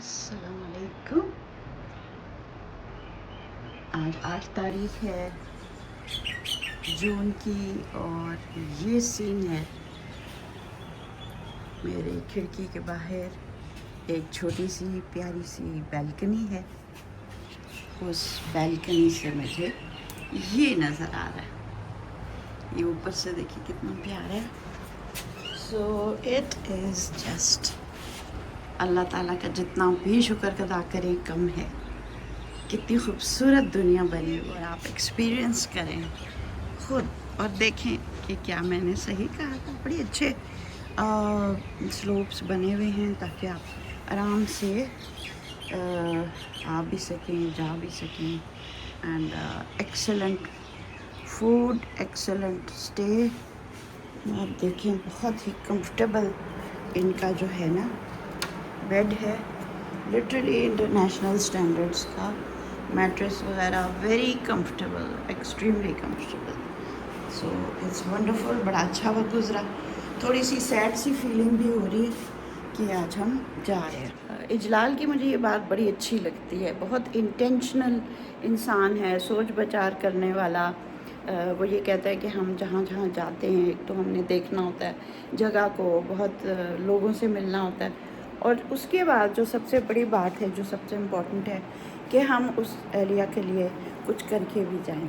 अस्सलाम वालेकुम। आज 8 तारीख है जून की और ये सीन है मेरे खिड़की के बाहर। एक छोटी सी प्यारी सी बैल्कनी है। उस बैल्कनी से मुझे ये नज़र आ रहा है। ये ऊपर से देखिए कितना प्यारा है। सो इट इज़ जस्ट अल्लाह ताला का जितना भी शुक्र अदा करें कम है। कितनी खूबसूरत दुनिया बनी हुई और आप एक्सपीरियंस करें खुद और देखें कि क्या मैंने सही कहा था। बड़ी अच्छे स्लोप्स बने हुए हैं ताकि आप आराम से आ भी सकें, जा भी सकें। And excellent food, excellent stay. आप देखें बहुत ही कंफर्टेबल इनका जो है ना बेड है, लिटरली इंटरनेशनल स्टैंडर्ड्स का। मैट्रेस वगैरह very comfortable, extremely comfortable. So it's wonderful. बड़ा अच्छा वक्त गुजरा। थोड़ी सी सैड सी फीलिंग भी हो रही है कि आज हम जा रहे हैं। इजलाल की मुझे ये बात बड़ी अच्छी लगती है। बहुत इंटेंशनल इंसान है, सोच विचार करने वाला। वो ये कहता है कि हम जहाँ जहाँ जाते हैं, एक तो हमने देखना होता है जगह को, बहुत लोगों से मिलना होता है, और उसके बाद जो सबसे बड़ी बात है, जो सबसे इम्पोर्टेंट है, कि हम उस एरिया के लिए कुछ करके भी जाएं।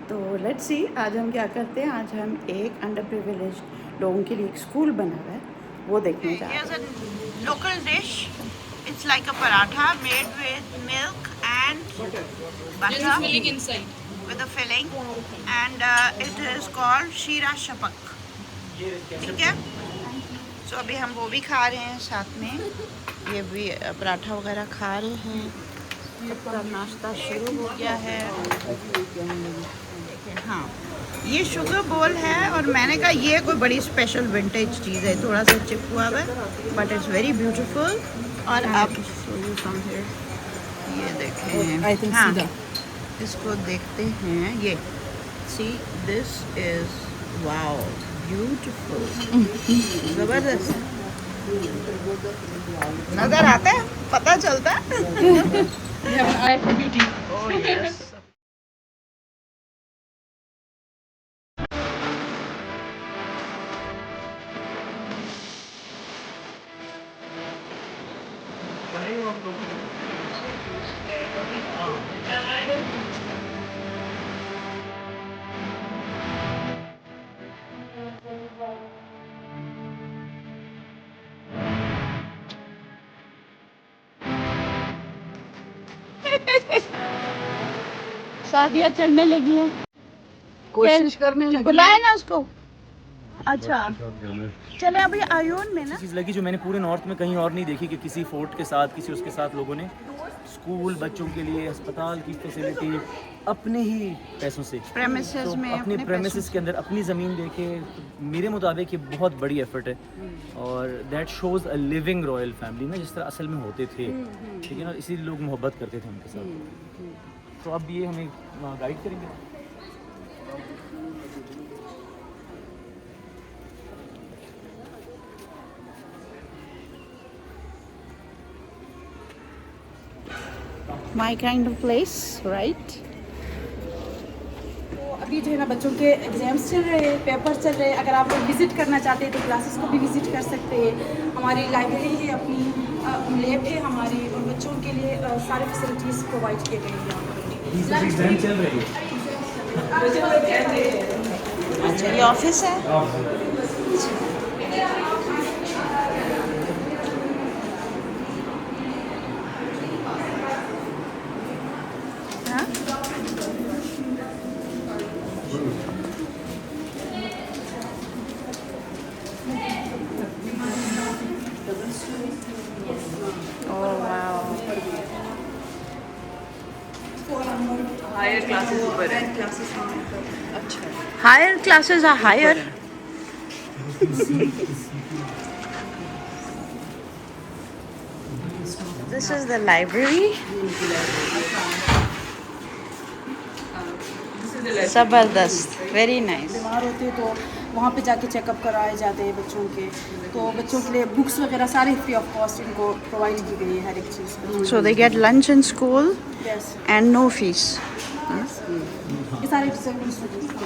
तो लेट्स सी आज हम क्या करते हैं। आज हम एक अंडर प्रिविलेज लोगों के लिए एक स्कूल बना हुआ है, वो देखने जा रहे हैं। Local dish, it's like a paratha made with milk and butter with a filling and it is called शीरा शपक। ठीक है, तो अभी हम वो भी खा रहे हैं, साथ में ये भी पराठा वगैरह खा रहे हैं। सबका नाश्ता शुरू हो गया है। हाँ, ये शुगर बोल है और मैंने कहा ये कोई बड़ी स्पेशल विंटेज चीज़ है, थोड़ा सा चिप हुआ हुआ है बट इट्स वेरी ब्यूटीफुल। और अब ये देखें, हाँ इसको देखते हैं। ये see this is wow beautiful, जबरदस्त नजर आता है, पता चलता है। Oh, yes. शादियाँ चढ़ने लगी हैं, कोशिश करने लगी। बुलाए ना उसको। अच्छा चले अभी आयोन में ना चीज़ लगी जो मैंने पूरे नॉर्थ में कहीं और नहीं देखी, कि किसी फोर्ट के साथ, किसी उसके साथ लोगों ने स्कूल बच्चों के लिए, अस्पताल की फैसिलिटी अपने ही पैसों से, प्रेमिसेस में, अपने प्रेमिसेस के अंदर अपनी ज़मीन देके, तो मेरे मुताबिक ये बहुत बड़ी एफर्ट है। और that shows a living royal family ना, जिस तरह असल में होते थे। ठीक है ना, इसीलिए लोग मोहब्बत करते थे उनके साथ। तो अब ये हमें वहाँ गाइड करेंगे। My kind of place, right. तो अभी जो है ना बच्चों के एग्जाम्स चल रहे हैं, पेपर चल रहे हैं। अगर आप लोग विज़िट करना चाहते हैं तो क्लासेस को भी विज़िट कर सकते हैं। हमारी लाइब्रेरी है, अपनी लैब है हमारी, और बच्चों के लिए सारे फैसिलिटीज़ प्रोवाइड किए गए हैं। अच्छा ये ऑफिस है। हाँ? Oh, wow. हायर क्लासेस ऊपर है। अच्छा, higher classes are higher. This is the library. जबरदस्त, वेरी नाइस। बीमार होते हैं तो वहाँ पे जाके चेकअप कराए जाते हैं बच्चों के। तो बच्चों के लिए बुक्स वगैरह सारे फ्री ऑफ कॉस्ट इनको प्रोवाइड की गई है हर एक चीज़। So they get lunch in school yes, and no fees. ये सारे डिसेबल्ड स्टूडेंट्स हैं।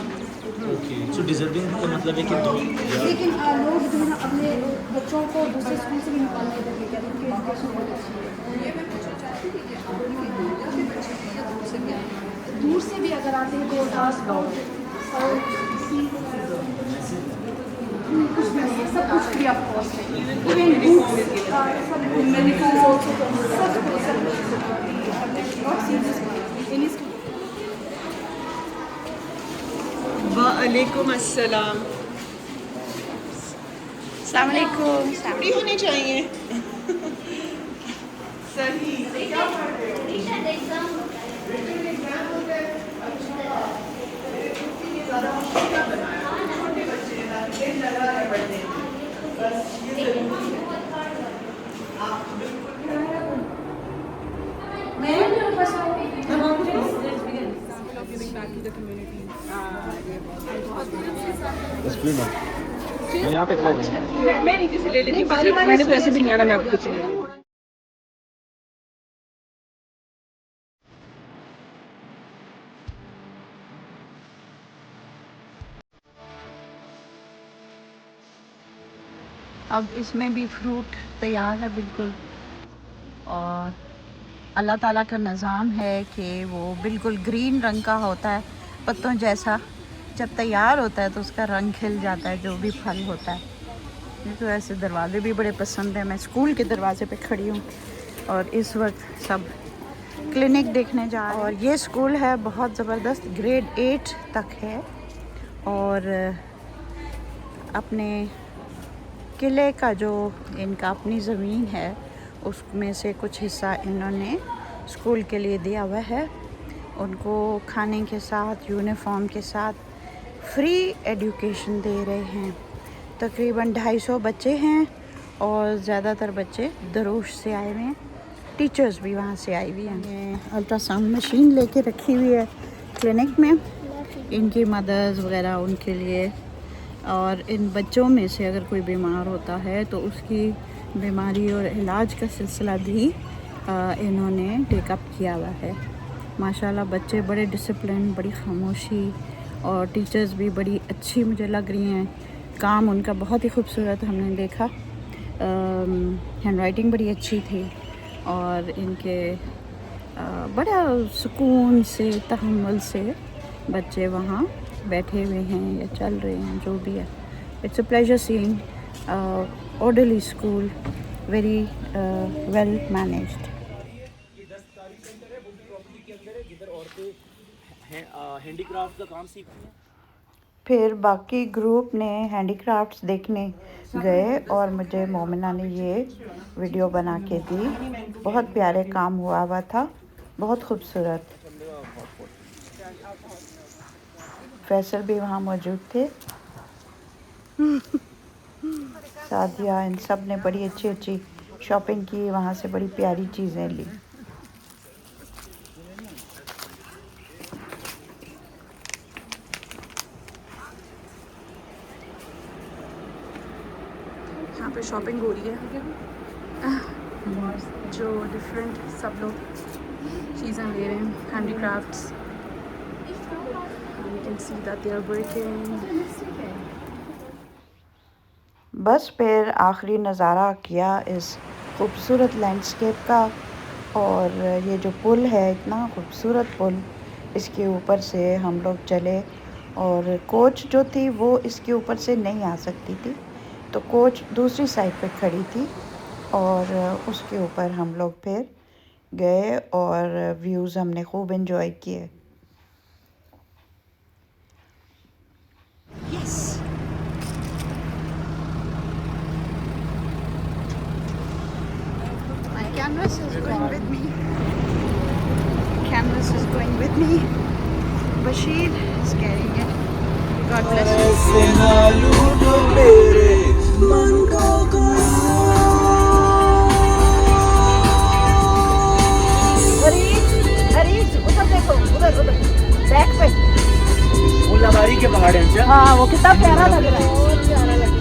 ओके, सो डिजर्विंग का मतलब है कि लेकिन लोग जो है ना अपने बच्चों को दूसरे स्कूल से भी निकाल के देते हैं, उनकी एजुकेशन बहुत अच्छी है। दूर से भी अगर आते हैं तो ट्रांसपोर्ट और कुछ भी नहीं है, सब कुछ फ्री ऑफ कॉस्ट है। इवन बुक्स सब मेडिकल वालेकुम अस्सलाम। Assalamu alaikum. पूरी होने चाहिए। सही। क्या पढ़ रहे हो? यहाँ पे मैं नीचे से ले लेती हूँ, मैंने तो ऐसे भी नहीं आना, मैं आपको कुछ नहीं। अब इसमें भी फ्रूट तैयार है बिल्कुल, और अल्लाह ताला का निज़ाम है कि वो बिल्कुल ग्रीन रंग का होता है, पत्तों जैसा। जब तैयार होता है तो उसका रंग खिल जाता है, जो भी फल होता है। मुझे तो ऐसे दरवाजे भी बड़े पसंद हैं। मैं स्कूल के दरवाजे पे खड़ी हूँ और इस वक्त सब क्लिनिक देखने जा रहे हैं। और ये स्कूल है बहुत ज़बरदस्त, ग्रेड 8 तक है। और अपने किले का जो इनका अपनी ज़मीन है उसमें से कुछ हिस्सा इन्होंने स्कूल के लिए दिया हुआ है। उनको खाने के साथ, यूनिफॉर्म के साथ फ्री एजुकेशन दे रहे हैं। तकरीबन 250 बच्चे हैं और ज़्यादातर बच्चे दरूश से आए हुए हैं। टीचर्स भी वहाँ से आई हुई हैं। अल्ट्रासाउंड मशीन लेके रखी हुई है क्लिनिक में, इनकी मदर्स वगैरह उनके लिए। और इन बच्चों में से अगर कोई बीमार होता है तो उसकी बीमारी और इलाज का सिलसिला भी इन्होंने टेकअप किया हुआ है। माशाल्लाह बच्चे बड़े डिसिप्लिन, बड़ी खामोशी, और टीचर्स भी बड़ी अच्छी मुझे लग रही हैं। काम उनका बहुत ही खूबसूरत हमने देखा। हैंड राइटिंग बड़ी अच्छी थी और इनके बड़ा सुकून से, तहम्मुल से बच्चे वहाँ बैठे हुए हैं या चल रहे हैं, जो भी है। It's a pleasure seeing orderly school, very well managed. Handicraft का काम सीखती हैं। फिर बाकी ग्रुप ने हैंडीक्राफ्ट्स देखने गए और मुझे मोमिना ने ये वीडियो बना के दी। बहुत प्यारे काम हुआ था, बहुत खूबसूरत। फैसल भी वहाँ मौजूद थे, सादिया, इन सब ने बड़ी अच्छी अच्छी शॉपिंग की, वहाँ से बड़ी प्यारी चीज़ें ली। यहाँ पे शॉपिंग हो रही है, जो डिफरेंट सब लोग चीज़ें ले रहे हैं, handicrafts. You can see that they are working. बस फिर आखिरी नज़ारा किया इस खूबसूरत लैंडस्केप का। और ये जो पुल है, इतना खूबसूरत पुल, इसके ऊपर से हम लोग चले। और कोच जो थी वो इसके ऊपर से नहीं आ सकती थी, तो कोच दूसरी साइड पे खड़ी थी और उसके ऊपर हम लोग फिर गए और व्यूज़ हमने खूब एंजॉय किए। My canvas is going with me. Canvas is going with me. Bashir is carrying it. God bless you. मुल्लाबारी के बाद गार्डन से। हाँ वो कितना प्यारा लग रहा है, बहुत प्यारा लग रहा है।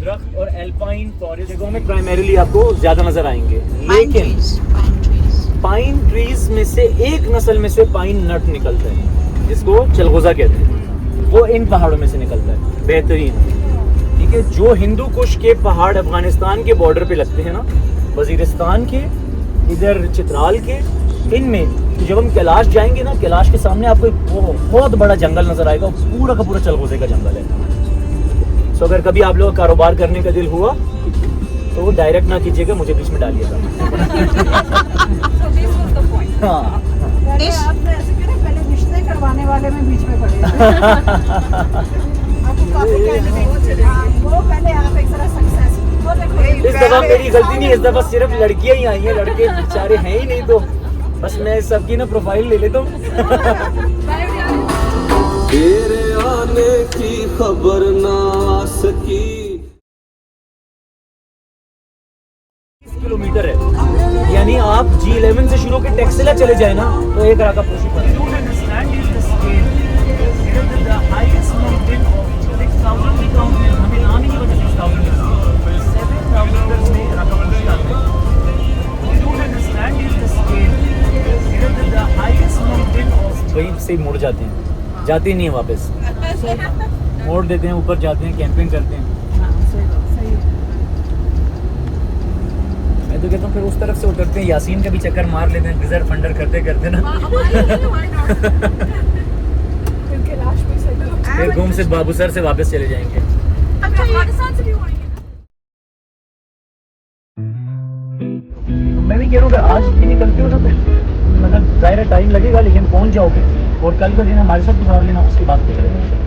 दरख्त और एल्पाइन फॉरेस्ट जगहों में प्राइमरीली आपको ज्यादा नजर आएंगे, Pine लेकिन trees, pine trees. Pine trees में से एक नस्ल में से पाइन नट निकलता है, जिसको चलगोजा कहते हैं। वो इन पहाड़ों में से निकलता है, बेहतरीन। ठीक है, जो हिंदू कुश के पहाड़ अफगानिस्तान के बॉर्डर पे लगते हैं ना, वजीरिस्तान के, इधर चित्राल के, इनमें जब हम कैलाश जाएंगे ना, कैलाश के सामने आपको एक बहुत बड़ा जंगल नजर आएगा, पूरा का पूरा चलगोजे का जंगल है। तो अगर कभी आप लोग का कारोबार करने का दिल हुआ तो वो डायरेक्ट ना कीजिएगा, मुझे बीच में डालिएगा। हाँ, पहले आपने ऐसे करा, पहले रिश्ते करवाने वाले में बीच में पड़े। आपको काफी कैंडिडेट, हाँ, वो पहले आप एक जरा सक्सेस, वो देखो इस दफा मेरी गलती नहीं, इस दफा सिर्फ लड़कियां ही आई हैं, लड़के बेचारे हैं ही नहीं, तो बस मैं सबकी ना प्रोफाइल ले लेता हूँ। तेरे आने की खबर ना आ सकी। किलोमीटर है, यानी आप G11 से शुरू होकर टेक्सिला चले जाए ना तो एक राका पोशी पर है। वहीं से मुड़ जाते हैं, जाते नहीं है वापस, मोड़ देते हैं, ऊपर जाते हैं, कैंपिंग करते हैं। मैं तो कहता हूँ फिर उस तरफ से उतरते हैं, यासीन का भी चक्कर मार लेते हैं, डिजर्ट फंडर करते करते ना। फिर घूम से बाबूसर से वापस चले जाएंगे। मैं भी कह रहा हूँ आज भी निकलते हो ना, तो मतलब ज़ाहिर टाइम लगेगा, लेकिन पहुँच जाओगे, और कल का दिन हमारे साथ गुजार लेना, उसकी बात नहीं करेंगे।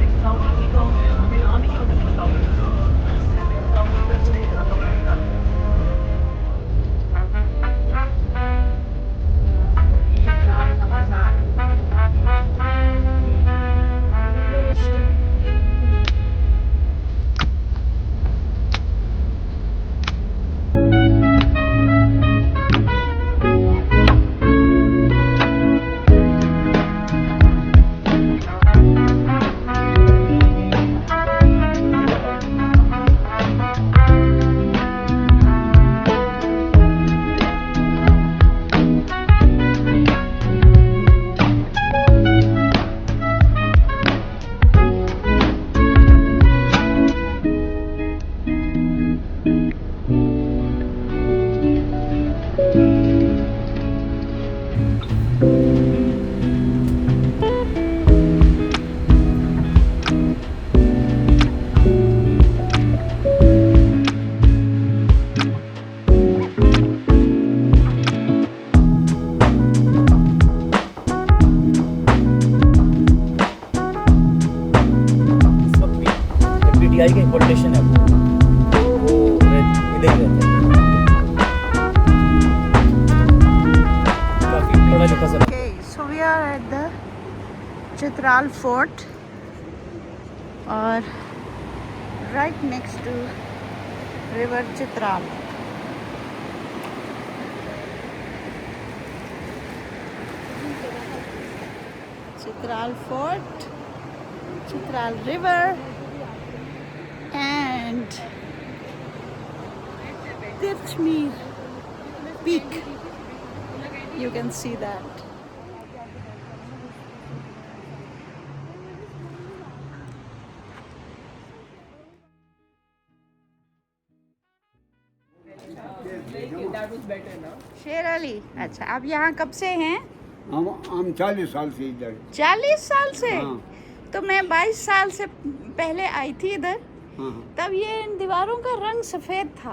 PTI का इंपोर्टेशन है वो इधर ही रहता है, काफी बड़ा लिखा sir. Okay, so we are at the Chitral Fort, or right next to River Chitral. Chitral Fort, Chitral River, and Tirchmir Peak. You can see that. शेर अली, अच्छा आप यहाँ कब से हैं? हम 40 साल से इधर। 40 साल से? हाँ। तो मैं 22 साल से पहले आई थी इधर, हाँ, तब ये इन दीवारों का रंग सफेद था।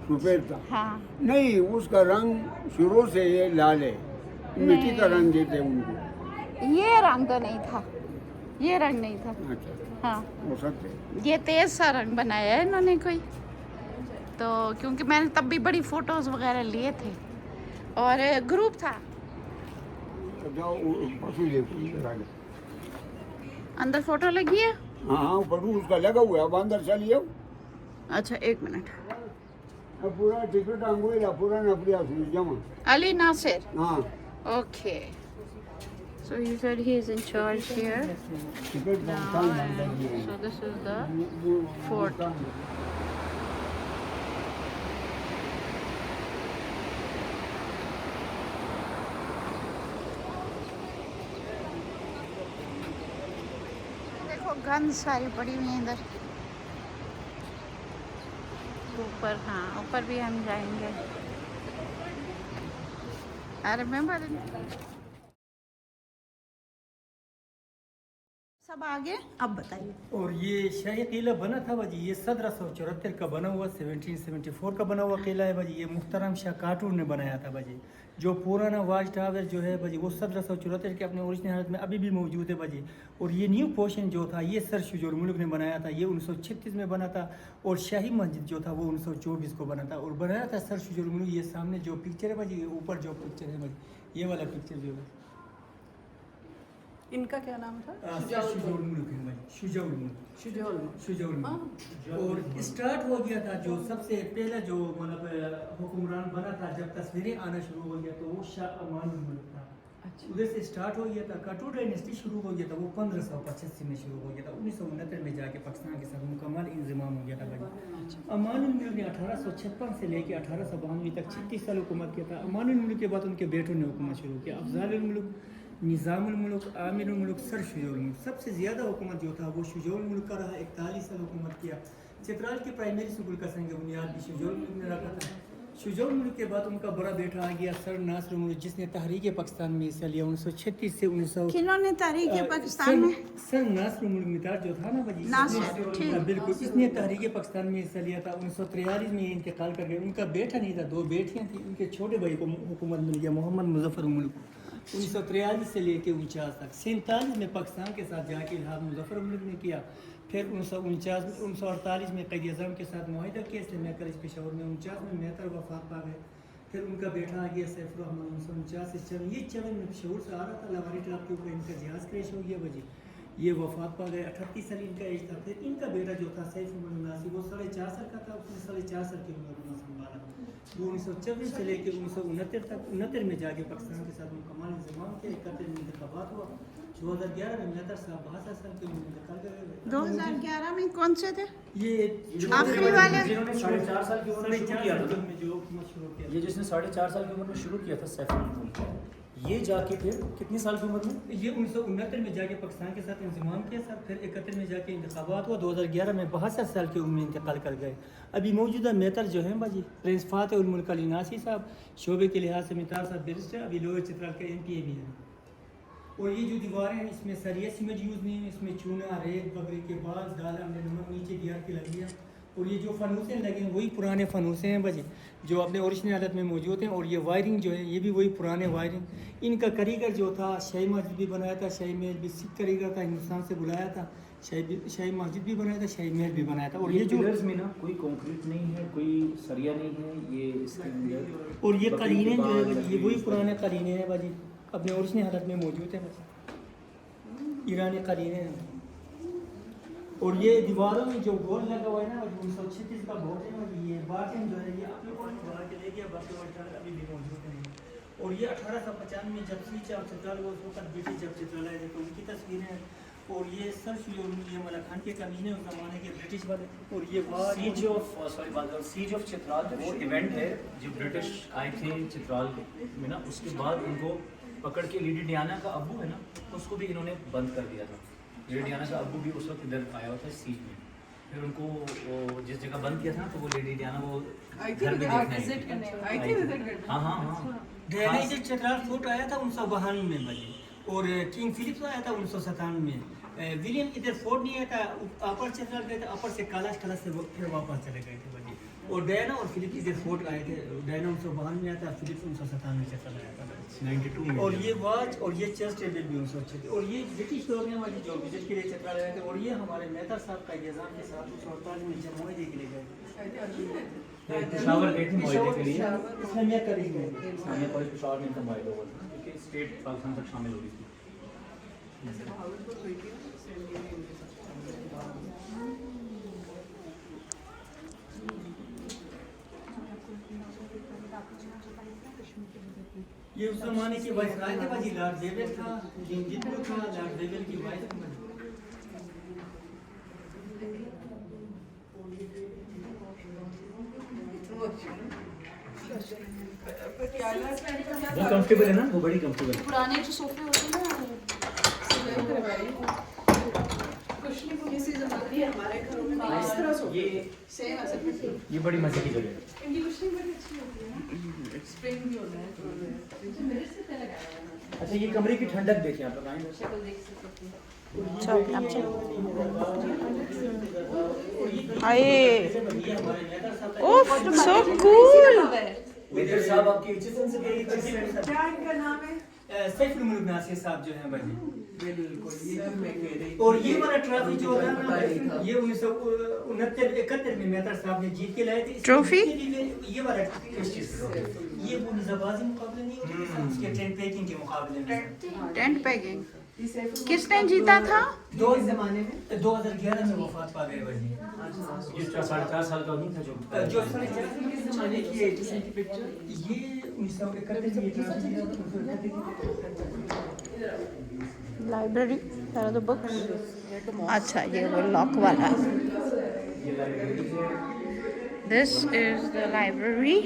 सफेद था। हाँ, नहीं, उसका रंग शुरू से ये लाल है, मिट्टी का रंग देते उनको। ये रंग तो नहीं था, ये रंग नहीं था। अच्छा, हाँ, हो सकते। ये तेज सा रंग बनाया है इन्होंने कोई। तो क्योंकि मैंने तब भी बड़ी फ़ोटोज़ वगैरह लिए थे और ग्रुप था। जाओ पशु देखो इधर आगे। अंदर फ़ोटो लगी है? हाँ पशु उसका लगा हुआ है, अब अंदर चलिए। अच्छा एक मिनट। अब पूरा टिकट अंगुला पूरा नपड़िया सुन जमा। अली नासिर। हाँ Okay. So he said he is in charge here. Ticket Now, so this is the fort. देखो गंद सारी पड़ी हुई है इधर ऊपर। हाँ ऊपर भी हम जाएंगे। I remember it. सब आगे अब बताइए। और ये शाही किला बना था बाजी, ये 1774 का बना हुआ, 1774 का बना हुआ किला है बाजी। ये मुख्तरम शाह काटून ने बनाया था बाजी। जो पुराना वाच टावर जो है बाजी वो 1774 के अपने ओरिजिनल हालत में अभी भी मौजूद है बाजी। और ये न्यू पोर्शन जो था ये सर शुजौल मुल्क ने बनाया था, ये 1936 में बना था। और शाही मस्जिद जो था वो 1924 को बना था और बनाया था सर शुजौल मुल्क। ये सामने जो पिक्चर है बाजी, ऊपर जो पिक्चर है बाजी, ये वाला पिक्चर जो है इनका क्या नाम था? शुजौल मुल्क है भाई, शुजौल मुल्क, शुजौल मुल्क। और स्टार्ट हो गया था जो सबसे पहला जो मतलब हुक्मरान बना था, जब तस्वीरें आना शुरू हो गया तो वो शाह अमानुल मुल्क था। उधर से स्टार्ट हो गया था। काटूर डायनेस्टी शुरू हो गया था, वो 1585 में शुरू हो गया था। 1969 में जाके पाकिस्तान के साथ मुकम्मल इंजमाम हो गया था भाई। अमानुल मुल्क ने 1856 से लेकर 1892 तक 36 साल हुकूमत किया था। अमानुल मुल्क के बाद उनके बेटों ने हुकूमत शुरू किया, अफजालुल मुल्क, निज़ामुल मुल्क, आमिरुल मुल्क, सर शुजौल मुल्क। सबसे ज़्यादा हुकूमत जो था वो शुजौल मुल्क का रहा, 41 साल हुकूमत किया। चित्राल के प्राइमरी स्कूल का संग बुनियाद भी शुजौल मुल्क ने रखा था। शुजौल मुल्क के बाद उनका बड़ा बेटा आ गया सर नासिर मुल्क, जिसने तहरीक पाकिस्तान में हिस्सा लिया 1936 से 1900। किन्होंने तहरीक पाकिस्तान में? सर नासिर मुल्क मितार जो था ना भाजी, नासिर, ठीक। बिल्कुल, इसने तहरीक पाकिस्तान में हिस्सा लिया था। 1943 में इंतकाल कर गए। उनका बेटा नहीं था, 2 बेटियाँ थी। उनके छोटे भाई को हुकूमत मिल गया, मोहम्मद मुजफ्फर मुल्क, 1943 से लेकर 49 तक। 47 में पाकिस्तान के साथ जाके इल्हाक मुजफ्फर मुल्क ने किया। फिर 1948 में क़ायद आज़म के साथ मुआहिदा किया, इसलिए मैं कॉलेज पेशावर में 49 में मेहतर वफात पा गए। फिर उनका बेटा आ गया सैफुर रहमान 1949 से चवन। ये चवन में पेशावर से आ रहा था, लावारी ट्रैप के ऊपर इनका जहाज़ क्रैश हो गया बजी, ये वफात पा गए। 38 साल इनका एज था। फिर इनका बेटा जो था सैफुल नासिर, वो 4.5 साल का था। उसने 4.5 साल की उम्र में संभाला। वो 1924 से लेकर 1969 तक 69 में जाके पाकिस्तान के साथ मुकम्मल इंतजाम किया। 71 में इंतखाबात हुआ। 2011 में मेहतर साहब 62 साल के उम्र इंतकाल कर गए। 2011 में कौन से थे? ये आखिरी वाले जिन्होंने 4.5 साल की उम्र में शुरू किया था, में जो हुकूमत शुरू किया, ये जिसने 4.5 साल की उम्र में शुरू किया था सैफुल मुल्क, ये जाके फिर कितनी साल की उम्र में? ये 1969 में जाके पाकिस्तान के साथ इंतजाम किया सर। फिर 71 में जाके इंतखाबात हुआ। 2011 में 62 साल की उम्र में इंतकाल कर गए। अभी मौजूदा मेहतर जो हैं बाजी प्रिंस फातह उल मुल्क अली नासिर साहब, शोबे के लिहाज से मितार साहब बैरिस्टर, अभी लोअर चित्राल के MPA भी हैं। और ये जो दीवारें हैं इसमें सरिया सीमेंट यूज़ नहीं है, इसमें चूना, रेत, बकरी के बाल, दाल, हमने नमक, नीचे दियार की लगी है। और ये जो फनूसें लगे हैं वही पुराने फनूसें हैं बाजी, जो अपने ओरिजिनल हालत में मौजूद हैं। और ये वायरिंग जो है ये भी वही पुराने वायरिंग। इनका कारीगर जो था शाही मस्जिद भी बनाया था, शाही महल भी सिख कारीगर था, हिंदुस्तान से बुलाया था। शाही मस्जिद भी बनाया था, शाही महल भी बनाया था। और ये जो पिलर्स में ना कोई कंक्रीट नहीं है, कोई सरिया नहीं है, ये इसके अंदर। और ये कलीने जो है बाजी, ये वही पुराने कलीने हैं बाजी, अपने ओरिजिनल हालत में मौजूद है बाजी, ईरानी कलीने हैं। और ये दीवारों में जो बोर्ड लगा हुआ है ना 1936 का बोर्ड है, ये बाटन जो है ये अपने बाहर के ले गया, बाकी वर्ड अभी भी मौजूद है। और ये 1895 में जब सी चार चित्राल वो वक्त ब्रिटिश जब चित्राल आए थे तो उनकी तस्वीरें हैं। और ये सर ये मलक खान के कमीने उस ज़माने के ब्रिटिश वाले। और ये सीज ऑफ चित्राल वो इवेंट है जो ब्रिटिश आए थे चित्राल में ना, उसके बाद उनको पकड़ के लेडी डियाना का अब्बू है ना, उसको भी इन्होंने बंद कर दिया था। लेडी डियाना का अब्बू भी उस वक्त इधर आया हुआ था सीज में। फिर उनको वो जिस जगह बंद किया था ना, तो वो लेडी डियाना वो घर में देखने आई थी। हाँ हाँ हाँ, डेनिज चित्राल फोर्ट आया था 1992 में बजे। और किंग फिलिप्स आया था 1997 में। विलियम इधर फोर्ट नहीं आया था, अपर चित्राल गए थे, अपर से कालाश कलश से फिर वापस चले गए थे बजे। और डायना और फिलिप्स इधर फोर्ट आए थे। डायना 1992 में आया था, फिलिप्स 1997 में चित्राल आया था। 92 में और ये वॉच और ये चेस्ट टेबल भी 1986 और ये ब्रिटिश लोग हैं हमारे जो विजिट के लिए चक्रा रहे थे और ये हमारे मेहता साहब का एग्जाम के साथ 1948 में जमुई के लिए गए पेशावर गए थे मुआहदे के लिए इस्लामिया कॉलेज में इस्लामिया कॉलेज पेशावर में इनका मुआहदा हुआ था क्योंकि स्टेट पाकिस्तान तक शामिल हो रही थी। ये उस जमाने की वाइसराय थे भाजी लॉर्ड डेविल था जिंजित था लॉर्ड डेविल की वाइफ थी। वो कंफर्टेबल है ना, वो बड़ी कंफर्टेबल है। पुराने जो सोफे होते हैं ना ये बड़ी मजे की जगह है। अच्छा ये कमरे की ठंडक देखिए आप लोग सो कूल। मेजर साहब आपकी एचएसएन से गई क्या इनका नाम है सैफुल मुल्क नासिर साहब जो हैं भाई बिल्कुल। और ये वाला ट्रॉफी जो होता है ना ये 1969-71 में मेहता साहब ने जीत के लाए थे ट्रॉफी? ये वाला ये वो निजाबाजी मुकाबले नहीं होते उसके टेंट पैकिंग के मुकाबले में टेंट पैकिंग किसने जीता था? दो जमाने में 2011 में वफात पा गए भाई ये 4.5 साल का नहीं था जो जमाने की है ये 1931 में लाइब्रेरी सारा तो बुक्स। अच्छा ये वो लॉक वाला। This is the library.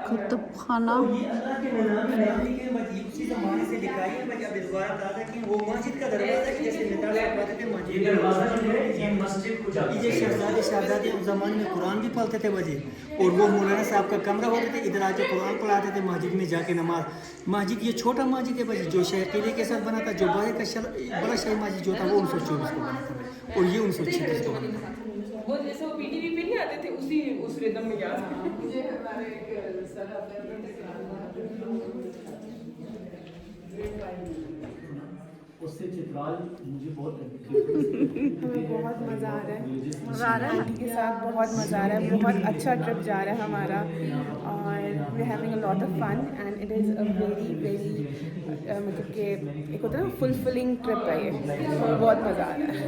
Qutub खाना। ये अल्लाह के नाम में नाम के मस्जिद उसी जमाने से दिखाई है मैं अब दोबारा ताज़ा कि वो मस्जिद का दरवाजा कि जैसे नेता साहब कहते थे मस्जिद ये दरवाजा जो है ये मस्जिद को जाता ये शहजादे उस जमाने में कुरान भी पढ़ते थे बजे और वो मौलाना साहब का कमरा होता था इधर आके कुरान पढ़ाते थे मस्जिद में जाके नमाज। मस्जिद ये छोटा मस्जिद है बजे जो शहर किले के साथ बना था जो बड़ा शाही मस्जिद जो था वो 1924 को बना था और ये 1936 को बना था। वो जैसे वो पीटीवी पे नहीं आते थे उस रिदम में याद उससे चित्राल मुझे बहुत बहुत मज़ा आ रहा है आंटी के साथ बहुत मज़ा आ रहा है बहुत अच्छा ट्रिप जा रहा है हमारा और we having a lot of fun and it is a very very मतलब कि एक होता है ना फुलफिलिंग ट्रिप है ये बहुत मज़ा आ रहा है।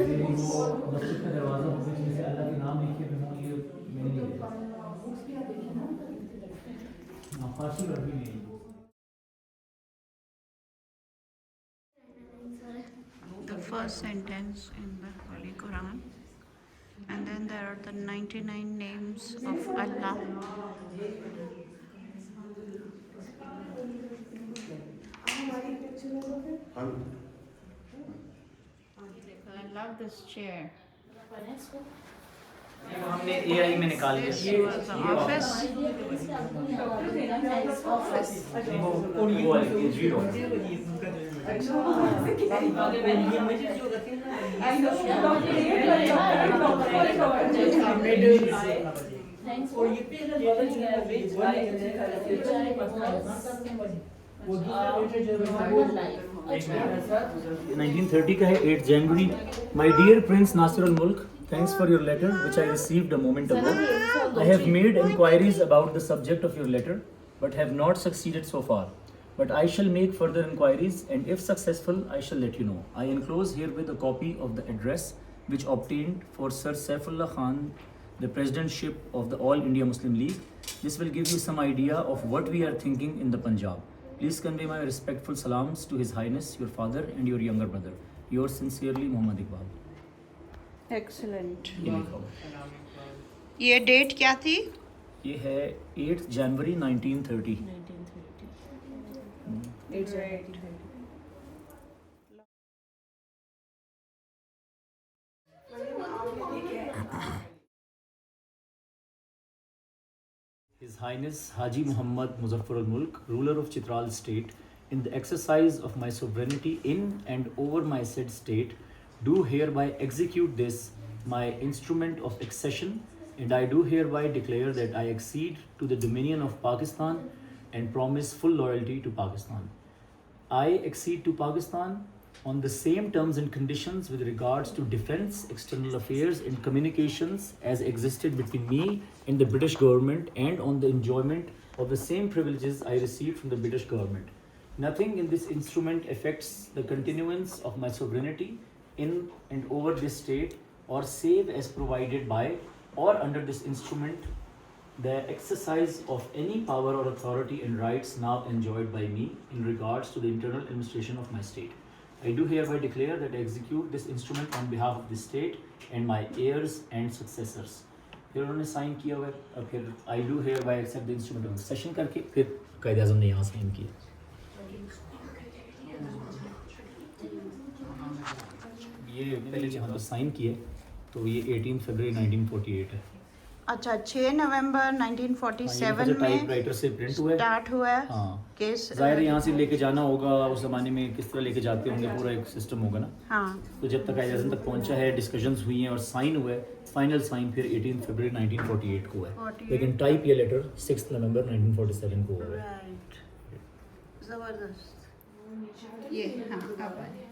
The first sentence in the Holy Quran, and then there are the 99 names of Allah. I love this chair. हमने AI में निकाल लिया। This was the office. वो वाली जीरो। और ये पहले वाला जो है 1930 का है 8 जनवरी। My dear Prince Nasir al-Mulk, thanks for your letter which I received a moment ago. I have made inquiries about the subject of your letter but have not succeeded so far. But I shall make further inquiries and if successful I shall let you know. I enclose herewith a copy of the address which obtained for Sir Saifullah Khan the presidentship of the All India Muslim League. This will give you some idea of what we are thinking in the Punjab. Please convey my respectful salams to His Highness, your father and your younger brother. Yours sincerely, Muhammad Iqbal. Excellent. ये लिखा हुआ है। ये date क्या थी? ये है 8 जनवरी 1930। His Highness Haji Muhammad Muzaffar al-Mulk, ruler of Chitral state, in the exercise of my sovereignty in and over my said state, do hereby execute this my instrument of accession, and I do hereby declare that I accede to the dominion of Pakistan and promise full loyalty to Pakistan. I accede to Pakistan on the same terms and conditions with regards to defense, external affairs and communications as existed between me and the British government, and on the enjoyment of the same privileges I received from the British government. Nothing in this instrument affects the continuance of my sovereignty in and over this state, or save as provided by or under this instrument the exercise of any power or authority and rights now enjoyed by me in regards to the internal administration of my state. I do hereby declare that I execute this instrument on behalf of this state and my heirs and successors. फिर उन्होंने sign किया हुआ है, और फिर I do hereby accept the instrument of accession करके फिर कायदे आज़म ने यहाँ साइन किया. ये पहले जहाँ पर साइन किए तो ये 18 फरवरी 1948 है. अच्छा, 6 नवंबर 1947 में टाइपराइटर से प्रिंट हुआ है, स्टार्ट हुआ है. हाँ. केस जाहिर है यहाँ से लेके जाना होगा, उस ज़माने में किस तरह लेके जाते होंगे, पूरा एक सिस्टम होगा ना. हाँ. तो जब तक कायदे आज़म तक पहुँचा है, डिस्कशंस हुई हैं और साइन हुआ है, फाइनल साइन फिर 18 फरवरी 1948 को हुआ है, लेकिन टाइप ये लेटर 6 नवंबर 1947 को हुआ है. राइट, जबरदस्त. ये हाँ, अब आए.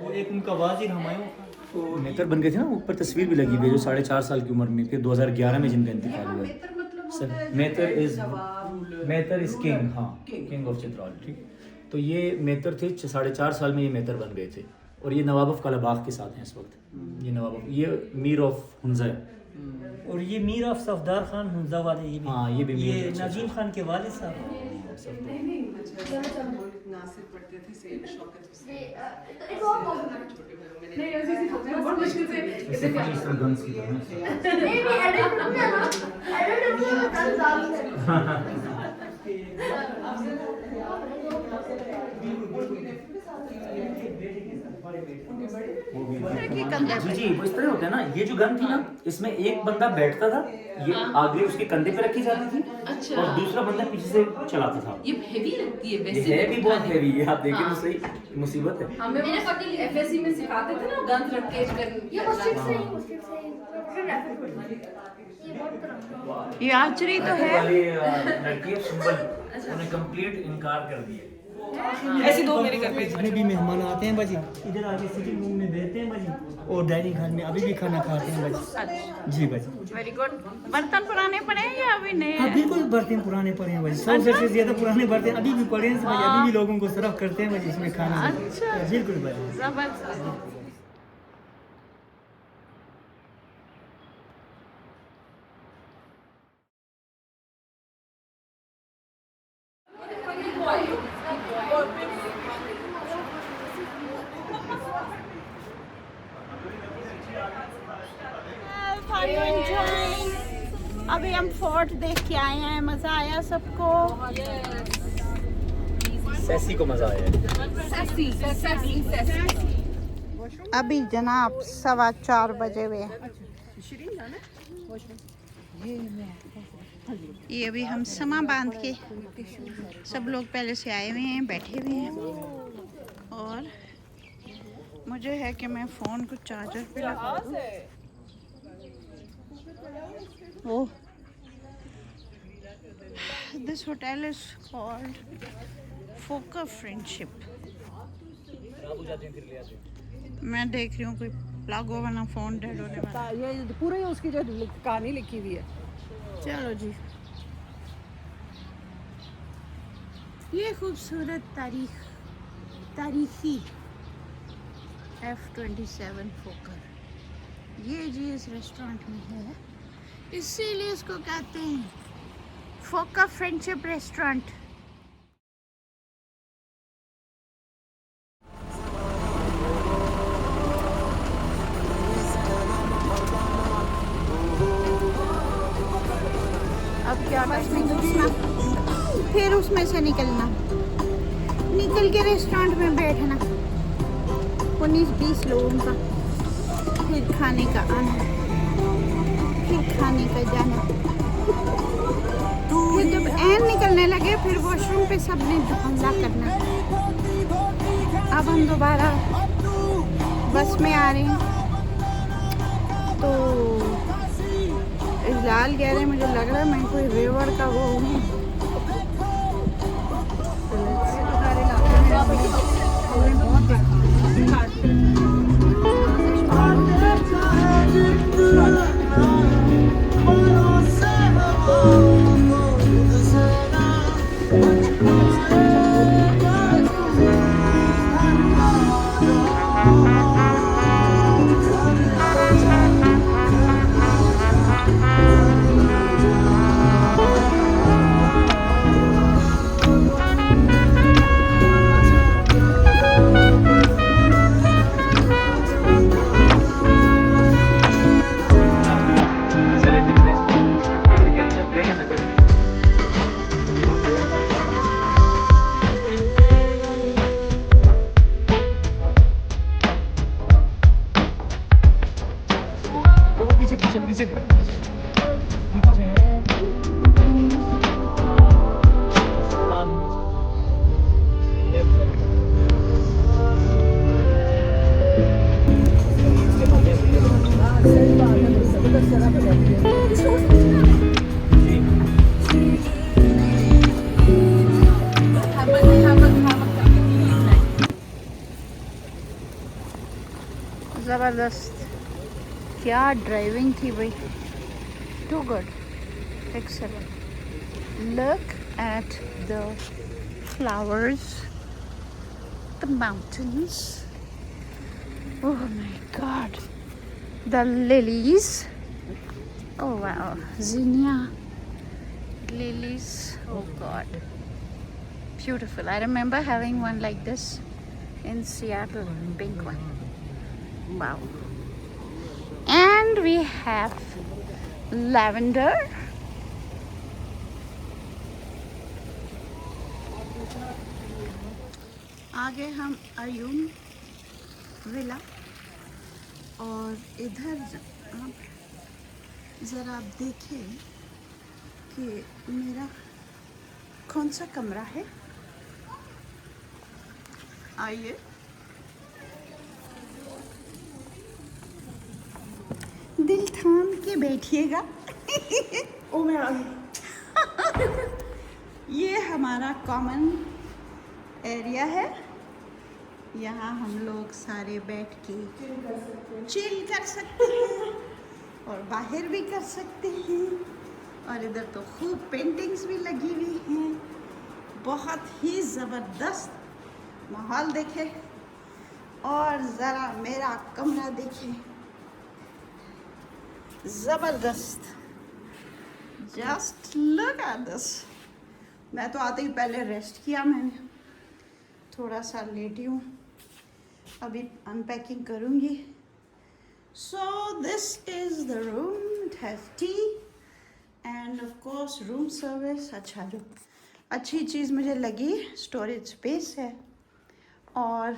वो एक उनका वाजिर हमायूं तो मेहतर बन गए थे ना, ऊपर तस्वीर भी लगी हुई है जो 4.5 साल की उम्र में, फिर 2011 में जिनका इंतकाल हुआ है. सर मेहतर इज किंग, हाँ, किंग ऑफ चित्राल. ठीक, तो ये मेहतर थे, 4.5 साल में ये मेहतर बन गए थे, और ये नवाब ऑफ कालाबाग के साथ हैं इस वक्त. ये नवाब, ये मीर ऑफ हुंजा है, और ये मीर ऑफ सफदार खान हुंजा वाले, ये भी, हाँ, ये भी मीर. ये नाजीम खान के वालिद साहब. जी जी, वो इस तरह होता है ना. ये जो गन थी ना, इसमें एक बंदा बैठता था, ये आगे उसके कंधे पे रखी जाती थी, अच्छा. और दूसरा बंदा पीछे से चलाता था. ये हेवी लगती है ये वैसे. है भी बहुत हैवी है, आप देखें हाँ. तो सही, मुसीबत है. हमें मेरे पति एफएससी में सिखाते थे ना, गन रख के ये आर्चरी तो है. वाले लड़की सिंबल उन्हें कंप्लीट इनकार कर दिया. ऐसे दो मेरे घर पे जितने भी मेहमान आते हैं बाजी, इधर आके सिटिंग रूम में बैठते हैं बाजी, और डाइनिंग हॉल में अभी भी खाना खाते हैं बाजी. जी बाजी. Very good. बर्तन पुराने पड़े हैं या अभी नए हाँ, हैं? बिल्कुल बर्तन पुराने पड़े हैं बाजी, 100 से ज्यादा पुराने बर्तन अभी भी पड़े हैं बाजी, अभी भी लोगों को सर्व करते हैं बाजी इसमें खाना. अच्छा. बिल्कुल बाजी. जबरदस्त. अभी हम फोर्ट देख के आए हैं, मजा आया सबको. सैसी को मजा आया. अभी जनाब 4:15 बजे हुए हैं. ये अभी हम समा बांध के सब लोग पहले से आए हुए हैं, बैठे हुए हैं, और मुझे है कि मैं फ़ोन को चार्जर पे लगा दूं. ओह, दिस होटल इज कॉल्ड फोका फ्रेंडशिप. मैं देख रही हूँ कोई प्लग हो वरना फ़ोन डेड होने वाला. ये पूरे उसकी जो कहानी लिखी हुई है. चलो जी, ये खूबसूरत तारीखी F27 फोकर, ये जी इस रेस्टोरेंट में है, इसीलिए इसको कहते हैं फोका फ्रेंडशिप रेस्टोरेंट. अब क्या बस में घुसना, फिर उसमें से निकलना, निकल के रेस्टोरेंट में बैठना. 19-20 लोगों का फिर खाने का आना, फिर खाने का जाना, फिर जब एन निकलने लगे फिर वॉशरूम पे सबने हमला करना। अब हम दोबारा बस में आ रहे हैं तो इजलाल कह रहे हैं मुझे लग रहा है मैं कोई रिवर का वो हूँ। ज़बरदस्त, क्या ड्राइविंग थी भाई, too good, excellent. Look at the flowers, the mountains, oh my God, the lilies, oh wow, zinnia lilies, oh god, beautiful. I remember having one like this in Seattle, pink one. Wow. And we have lavender, आगे हम अयूम villa, और इधर ज़रा आप देखें कि मेरा कौन सा कमरा है। आइए, दिल थाम के बैठिएगा। ओ मैं आ गई। ये हमारा कॉमन एरिया है, यहाँ हम लोग सारे बैठ के चिल कर सकते हैं और बाहर भी कर सकते हैं। और इधर तो खूब पेंटिंग्स भी लगी हुई हैं, बहुत ही ज़बरदस्त माहौल देखे। और ज़रा मेरा कमरा देखें, ज़बरदस्त, जस्ट लुक एट दिस। मैं तो आते ही पहले रेस्ट किया, मैंने थोड़ा सा लेटी हूँ, अभी अनपैकिंग करूँगी। So this is the room, it has T end of course room service. अच्छा, जो अच्छी चीज़ मुझे लगी स्टोरेज स्पेस है। और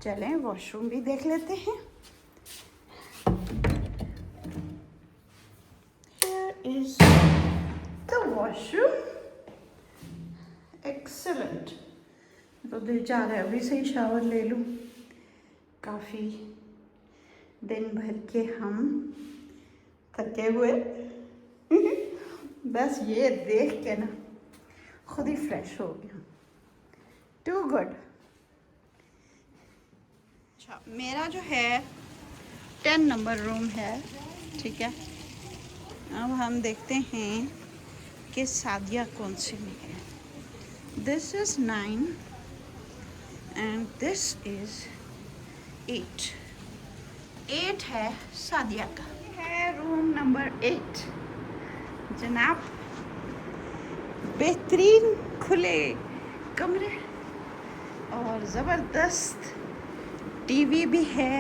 चलें वॉशरूम भी देख लेते हैं। Here is the washroom, excellent। तो दिल चाह रहा है अभी से ही शावर ले लूँ, काफ़ी दिन भर के हम थके हुए। बस ये देख के ना खुद ही फ्रेश हो गया, टू गुड। अच्छा, मेरा जो है 10 नंबर रूम है, ठीक है। अब हम देखते हैं कि सादिया कौन सी में है। This is 9 and this is 8। 8 है सादिया का, है रूम नंबर 8 जनाब। बेहतरीन खुले कमरे और ज़बरदस्त टीवी भी है,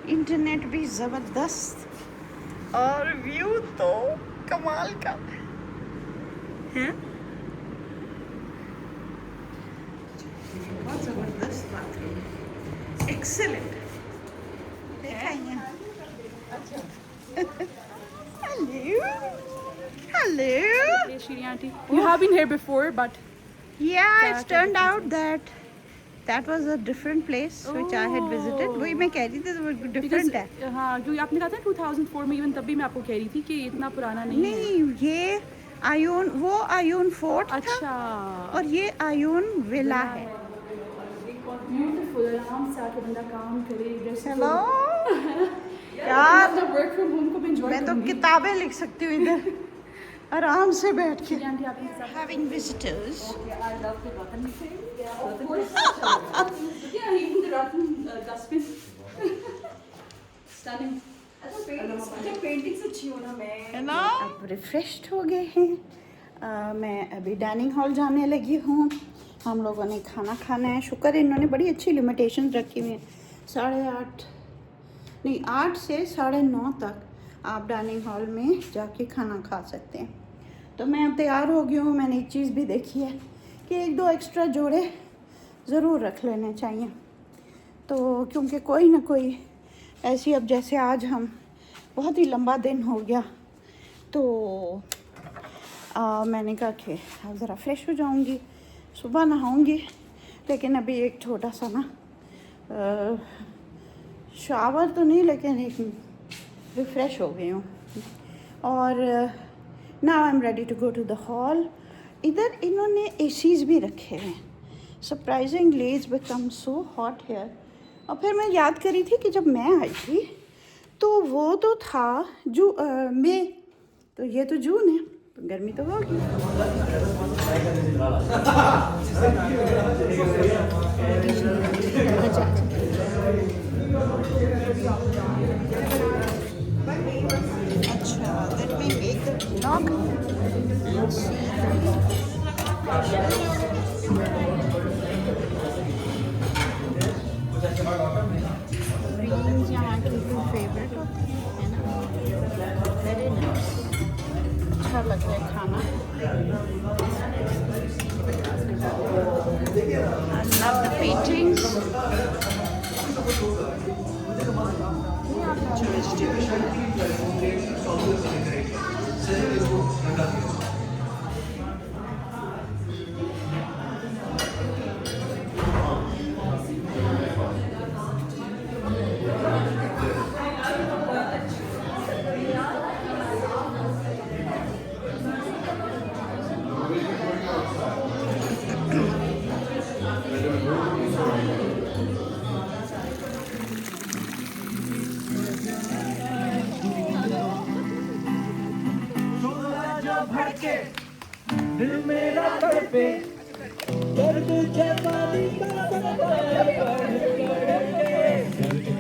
इंटरनेट भी ज़बरदस्त, और व्यू तो कमाल का है। बहुत ज़बरदस्त बाथरूम, एक्सेलेंट, दिखाइए। Hello hello. Shri auntie. You have been here before, but Yeah, it's turned out that was a different place which I had visited. वही मैं कह रही थी वो different है। हाँ, क्योंकि आपने कहा था 2004 में, इवन तब भी मैं आपको कह रही थी कि इतना पुराना नहीं है। नहीं, ये आयून, वो आयून फोर्ट था अच्छा। और ये आयून विला है। ब्यूटीफुल, आराम से आके बंदा काम करे। हेलो यार, वर्क फ्रॉम होम को भी एंजॉय मैं तो किताबें लिख सकती हूँ इधर आराम से बैठ के। आंटी आपके साथ Having visitors. I love the rotten thing. Yeah, of course. Yeah, even the rotten dustbin. Stunning. अच्छा पेंटिंग्स अच्छी हो ना मैं। अब रिफ्रेश्ड हो गए हैं। मैं अभी डाइनिंग हॉल जाने लगी हूँ। हम लोगों ने खाना खाना है। शुक्र है इन्होंने बड़ी अच्छी लिमिटेशन रखी हुई हैं। 8:30 नहीं 8 से 9:30 तक आप डाइनिंग हॉल में जाके खाना खा सकते हैं। तो मैं अब तैयार हो गई हूँ। मैंने एक चीज़ भी देखी है कि 1-2 एक्स्ट्रा जोड़े ज़रूर रख लेने चाहिए। तो क्योंकि कोई ना कोई ऐसी, अब जैसे आज हम बहुत ही लंबा दिन हो गया तो मैंने कहा कि अब ज़रा फ्रेश हो जाऊंगी, सुबह नहाऊंगी। लेकिन अभी एक छोटा सा ना शावर तो नहीं, लेकिन एक रिफ़्रेश हो गई हूँ। और now I am ready to go to the hall. इधर इन्होंने एसीज़ भी रखे हैं। Surprisingly it's become so hot here. और फिर मैं याद करी थी कि जब मैं आई थी तो वो तो था मई, तो ये तो जून है, तो गर्मी तो होगी। अच्छा, let me make the vlog and see. Greens यहाँ की फेवरेट होती है ना, वेरी नाइस। अच्छा लगता है खाना। I love the paintings. दिल मेरा तड़पे, दर्द जवानी का दर्द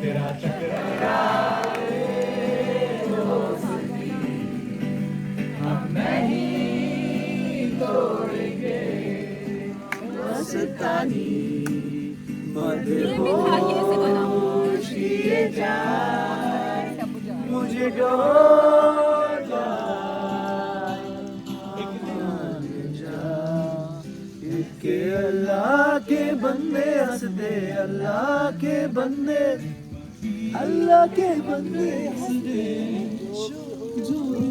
तेरा चकराए, हम नहीं तोड़ेंगे मस्तानी मदहोश किए जाए, मुझे डोर जाए के अल्लाह के बंदे हंस दे, अल्लाह के बंदे, अल्लाह के बंदे हंस दे।